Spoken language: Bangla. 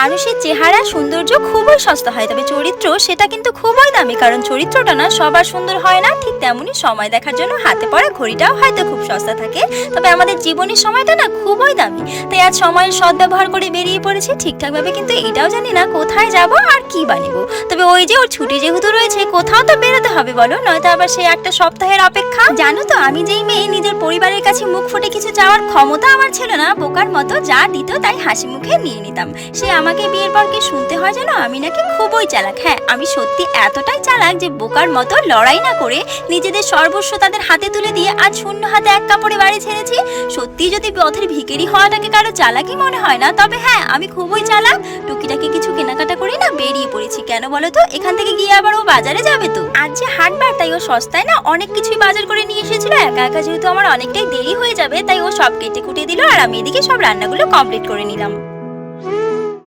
মানুষের চেহারা সৌন্দর্য খুবই সস্তা হয়, তবে চরিত্র সেটা কিন্তু খুবই দামি। কারণ চরিত্রটা না সবার সুন্দর হয় না, ঠিক তেমনই সময় দেখার জন্য হাতে পড়া ঘড়িটাও হয়তো খুব সস্তা থাকে, তবে আমাদের জীবনের সময়টা না খুবই দামি। তাই আজ সময়ের সদ্ব্যবহার করে বেরিয়ে পড়েছি ঠিকঠাকভাবে, কিন্তু এটাও জানি না কোথায় যাব আর কি বানিব। তবে ওই যে ওর ছুটি যেহেতু রয়েছে, কোথাও তো বেরোতে হবে বলো, নয়তো আবার সে একটা সপ্তাহের অপেক্ষা। জানো তো, আমি যেই মেয়ে নিজের পরিবারের কাছে মুখ ফুটে কিছু চাওয়ার ক্ষমতা আমার ছিল না, বোকার মতো যা দিত তাই হাসি মুখে নিয়ে নিতাম। সে আমাকে বিয়ের পর কি শুনতে হয় জানো, আমি নাকি খুবই চালাক। হ্যাঁ, আমি সত্যি এতটাই চালাক যে বোকার মতো লড়াই না করে নিজেদের সর্বস্ব তাদের হাতে তুলে দিয়ে আজ শূন্য হাতে এক কাপড়ে বাড়ি ছেড়েছি। সত্যি যদি পথের ভিখারি হওয়াটাকে কারো চালাকি মনে হয় না, তবে হ্যাঁ আমি খুবই চালাক। টুকিটাকি কিছু কেনাকাটা করে না বেরিয়ে পড়েছি। কেন বলো তো, এখান থেকে গিয়ে আবার ও বাজারে যাবে তো। আজ যে হাটবার, তাই ও সস্তায় না অনেক কিছুই বাজার করে নিয়ে এসেছিল। একা একা যেহেতু আমার অনেকটাই দেরি হয়ে যাবে, তাই ও সব কেটে কুটে দিল আর আমি এদিকে সব রান্নাগুলো কমপ্লিট করে নিলাম।